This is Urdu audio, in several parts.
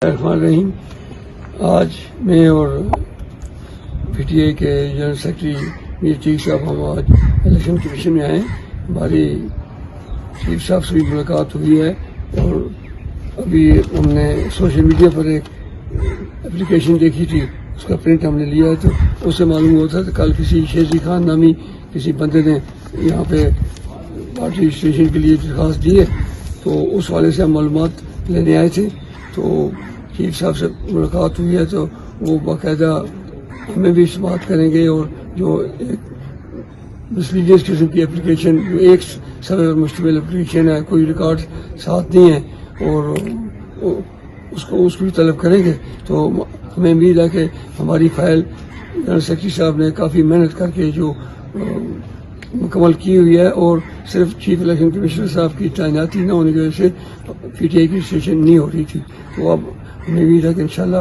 الرحمن الرحیم۔ آج میں اور پی ٹی آئی کے جنرل سیکرٹری میر چیف صاحب ہم آج الیکشن کمیشن میں آئے ہیں۔ ہماری چیف صاحب سے بھی ملاقات ہوئی ہے اور ابھی ہم نے سوشل میڈیا پر ایک اپلیکیشن دیکھی تھی، اس کا پرنٹ ہم نے لیا ہے، تو اس سے معلوم ہوتا کہ کل کسی شیزی خان نامی کسی بندے نے یہاں پہ پارٹی رجسٹریشن کے لیے درخواست دی ہے، تو اس والے سے ہم معلومات لینے آئے تھے۔ تو چیف صاحب سے ملاقات ہوئی ہے تو وہ باقاعدہ ہمیں بھی اس بات کریں گے، اور جو ایک مسلیڈیس قسم کی اپلیکیشن جو ایک سبب پر مشتمل اپلیکیشن ہے، کوئی ریکارڈ ساتھ نہیں ہے، اور اس کو بھی طلب کریں گے۔ تو ہمیں امید ہے کہ ہماری فائل جنرل سیکرٹری صاحب نے کافی محنت کر کے جو مکمل کی ہوئی ہے، اور صرف چیف الیکشن کمشنر صاحب کی تعیناتی نہ ہونے کی وجہ سے پی ٹی آئی کی رجسٹریشن نہیں ہو رہی تھی۔ تو اب ہمیں امید ہے کہ انشاءاللہ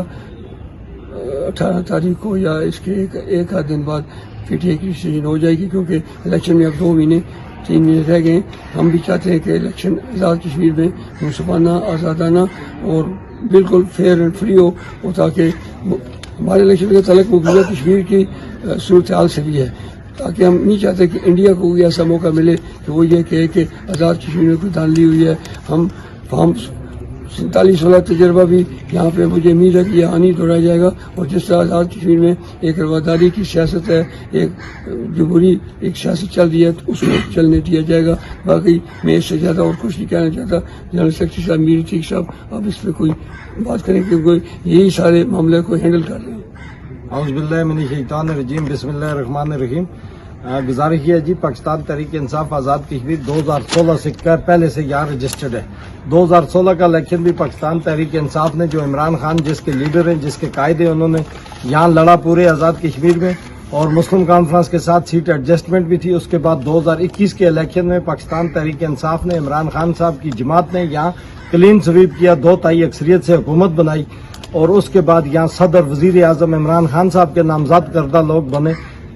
18 تاریخ کو یا اس کے ایک آدھ دن بعد پی ٹی آئی کی رجسٹریشن ہو جائے گی، کیونکہ الیکشن میں اب 2 مہینے 3 مہینے رہ گئے ہیں۔ ہم بھی چاہتے ہیں کہ الیکشن آزاد کشمیر میں منصفانہ، آزادانہ اور بالکل فیئر اینڈ فری ہو، تاکہ ہمارے الیکشن کا تعلق مقبوضہ کشمیر کی صورتحال سے بھی ہے، تاکہ ہم نہیں چاہتے کہ انڈیا کو بھی ایسا موقع ملے کہ وہ یہ کہے کہ آزاد کشمیر میں کوئی دھاندلی ہوئی ہے۔ ہم فارم 47 والا تجربہ بھی یہاں پہ مجھے امید ہے کہ یہاں نہیں دہرایا جائے گا، اور جس طرح آزاد کشمیر میں ایک رواداری کی سیاست ہے، ایک جمہوری ایک سیاست چل رہی ہے، تو اس کو چلنے دیا جائے گا۔ باقی میں اس سے زیادہ اور کچھ نہیں کہنا چاہتا۔ جنرل سیکرٹری صاحب میر چیف صاحب اب اس پہ کوئی بات کریں، کیونکہ یہی سارے معاملے کو ہینڈل کر رہے ہیں۔ اعوذ باللہ من الشیطان الرجیم، بسم اللہ الرحمن الرحیم۔ گزارش یہ ہے جی، پاکستان تحریک انصاف آزاد کشمیر 2016 سے پہلے سے یہاں رجسٹرڈ ہے۔ 2016 کا الیکشن بھی پاکستان تحریک انصاف نے، جو عمران خان جس کے لیڈر ہیں، جس کے قائد ہیں، انہوں نے یہاں لڑا پورے آزاد کشمیر میں، اور مسلم کانفرنس کے ساتھ سیٹ ایڈجسٹمنٹ بھی تھی۔ اس کے بعد 2021 کے الیکشن میں پاکستان تحریک انصاف نے، عمران خان صاحب کی جماعت نے یہاں کلین سویپ کیا، 2/3 اکثریت سے حکومت بنائی، اور اس کے بعد یہاں صدر وزیر اعظم عمران خان صاحب کے نامزد کردہ لوگ بنے۔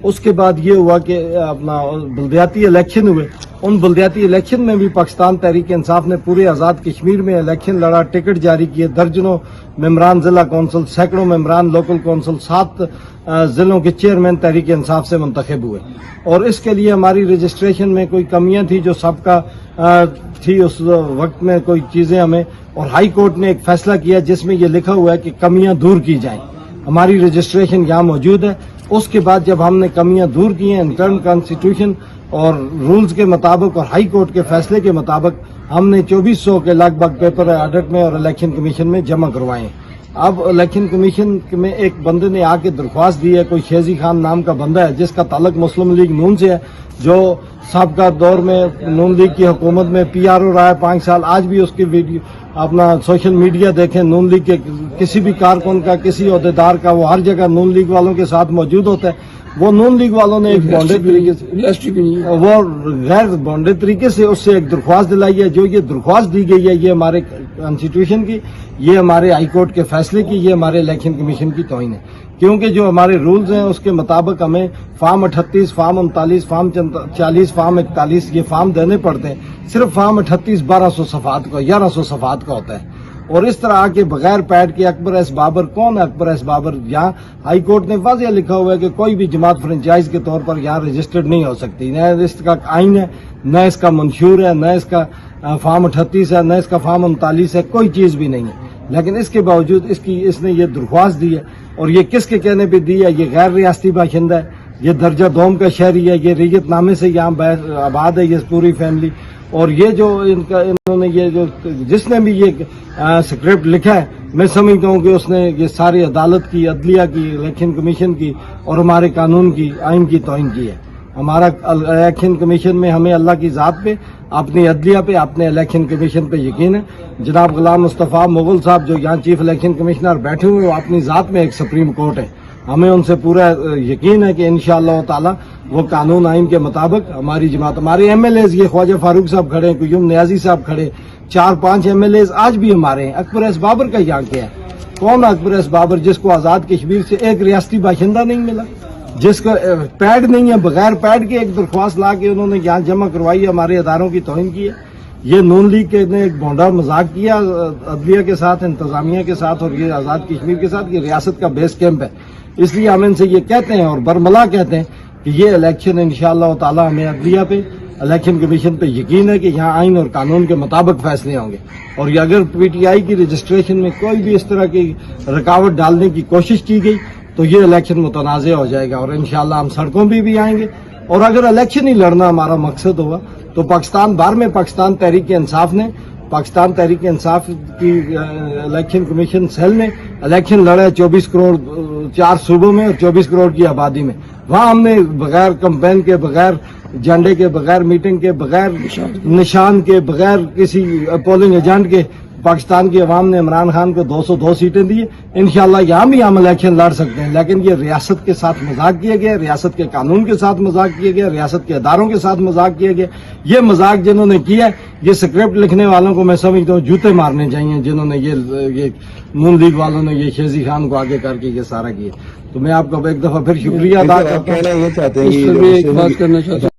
اس کے بعد یہ ہوا کہ اپنا بلدیاتی الیکشن ہوئے۔ ان بلدیاتی الیکشن میں بھی پاکستان تحریک انصاف نے پورے آزاد کشمیر میں الیکشن لڑا، ٹکٹ جاری کیے، درجنوں ممبران ضلع کونسل، سینکڑوں ممبران لوکل کونسل، 7 ضلعوں کے چیئرمین تحریک انصاف سے منتخب ہوئے۔ اور اس کے لیے ہماری رجسٹریشن میں کوئی کمیاں تھی جو سب کا تھی اس وقت میں، کوئی چیزیں ہمیں، اور ہائی کورٹ نے ایک فیصلہ کیا جس میں یہ لکھا ہوا ہے کہ کمیاں دور کی جائیں۔ ہماری رجسٹریشن یہاں موجود ہے۔ اس کے بعد جب ہم نے کمیاں دور کی ہیں، انٹرنل کانسٹیٹیوشن اور رولز کے مطابق اور ہائی کورٹ کے فیصلے کے مطابق، ہم نے 2400 کے لگ بھگ پیپر آڈٹ میں اور الیکشن کمیشن میں جمع کروائے ہیں۔ اب الیکشن کمیشن میں ایک بندے نے آ کے درخواست دی ہے، کوئی شیزی خان نام کا بندہ ہے، جس کا تعلق مسلم لیگ نون سے ہے، جو سابقہ دور میں نون لیگ کی حکومت میں پی آر او رہا ہے 5 سال۔ آج بھی اس کی ویڈیو اپنا سوشل میڈیا دیکھیں، نون لیگ کے کسی بھی کارکن کا، کسی عہدیدار کا، وہ ہر جگہ نون لیگ والوں کے ساتھ موجود ہوتا ہے۔ وہ نون لیگ والوں نے ایک بانڈڈ طریقے سے، وہ غیر بانڈڈ طریقے سے اس سے ایک درخواست دلائی ہے۔ جو یہ درخواست دی گئی ہے، یہ ہمارے کانسٹیٹیوشن کی، یہ ہمارے ہائی کورٹ کے فیصلے کی، یہ ہمارے الیکشن کمیشن کی توہین ہے، کیونکہ جو ہمارے رولز ہیں اس کے مطابق ہمیں فارم 38، فارم 39، فارم 40، فارم 41 یہ فارم دینے پڑتے ہیں۔ صرف فارم 38 1200 صفحات کا، 1100 صفحات کا ہوتا ہے، اور اس طرح آ کے بغیر پیڈ کے اکبر ایس بابر، کون ہے اکبر ایس بابر؟ یہاں ہائی کورٹ نے واضح لکھا ہوا ہے کہ کوئی بھی جماعت فرنچائز کے طور پر یہاں رجسٹرڈ نہیں ہو سکتی، نہ اس کا آئین ہے، نہ اس کا منشور ہے، نہ اس کا فارم 38 ہے، نہ اس کا فارم 39 ہے، کوئی چیز بھی نہیں ہے۔ لیکن اس کے باوجود اس نے یہ درخواست دی ہے، اور یہ کس کے کہنے پہ دی ہے؟ یہ غیر ریاستی باشندہ ہے، یہ درجہ دوم کا شہری ہے، یہ ریت نامے سے یہاں آباد ہے یہ پوری فیملی۔ اور یہ جو انہوں نے یہ جو جس نے بھی یہ اسکرپٹ لکھا ہے، میں سمجھتا ہوں کہ اس نے یہ ساری عدالت کی، عدلیہ کی، الیکشن کمیشن کی اور ہمارے قانون کی، آئین کی توہین کی ہے۔ ہمارا الیکشن کمیشن میں ہمیں اللہ کی ذات پہ، اپنی عدلیہ پہ، اپنے الیکشن کمیشن پہ یقین ہے۔ جناب غلام مصطفیٰ مغل صاحب جو یہاں چیف الیکشن کمشنر بیٹھے ہوئے، وہ اپنی ذات میں ایک سپریم کورٹ ہے۔ ہمیں ان سے پورا یقین ہے کہ انشاءاللہ تعالی وہ قانون آئین کے مطابق ہماری جماعت، ہمارے ایم ایل ایز، یہ خواجہ فاروق صاحب کھڑے ہیں، قیوم نیازی صاحب کھڑے، 4-5 ایم ایل ایز آج بھی ہمارے ہیں۔ اکبر ایس بابر کا یہاں کیا ہے؟ کون اکبر ایس بابر جس کو آزاد کشمیر سے ایک ریاستی باشندہ نہیں ملا؟ جس کا پیڈ نہیں ہے، بغیر پیڈ کے ایک درخواست لا کے انہوں نے یہاں جمع کروائی، ہمارے اداروں کی توہین کی ہے۔ یہ نون لیگ کے نے ایک بونڈا مذاق کیا عدلیہ کے ساتھ، انتظامیہ کے ساتھ اور یہ آزاد کشمیر کے ساتھ کہ ریاست کا بیس کیمپ ہے. اس لیے ہم ان سے یہ کہتے ہیں اور برملا کہتے ہیں کہ یہ الیکشن انشاءاللہ تعالی ہمیں عدلیہ پہ، الیکشن کمیشن پہ یقین ہے کہ یہاں آئین اور قانون کے مطابق فیصلے ہوں گے. اور یہ اگر پی ٹی آئی کی رجسٹریشن میں کوئی بھی اس طرح کی رکاوٹ ڈالنے کی کوشش کی گئی تو یہ الیکشن متنازع ہو جائے گا اور انشاءاللہ ہم سڑکوں پہ بھی آئیں گے. اور اگر الیکشن ہی لڑنا ہمارا مقصد ہوگا تو پاکستان بھر میں پاکستان تحریک انصاف نے، پاکستان تحریک انصاف کی الیکشن کمیشن سیل نے الیکشن لڑا ہے 24 کروڑ 4 صوبوں میں اور 24 کروڑ کی آبادی میں. وہاں ہم نے بغیر کمپین کے، بغیر جھنڈے کے، بغیر میٹنگ کے، بغیر نشان کے، بغیر کسی پولنگ ایجنٹ کے پاکستان کی عوام نے عمران خان کو 202 سیٹیں دی. انشاءاللہ یہاں بھی ہم الیکشن لڑ سکتے ہیں، لیکن یہ ریاست کے ساتھ مذاق کیا گیا، ریاست کے قانون کے ساتھ مذاق کیا گیا، ریاست کے اداروں کے ساتھ مذاق کیا گیا. یہ مذاق جنہوں نے کیا ہے، یہ اسکرپٹ لکھنے والوں کو میں سمجھتا ہوں جوتے مارنے چاہیے، جنہوں نے یہ نون لیگ والوں نے یہ شیزی خان کو آگے کر کے یہ سارا کیا. تو میں آپ کا ایک دفعہ پھر شکریہ ادا کرتا ہوں. اس پر میں ایک بات کرنا چاہتا ہوں.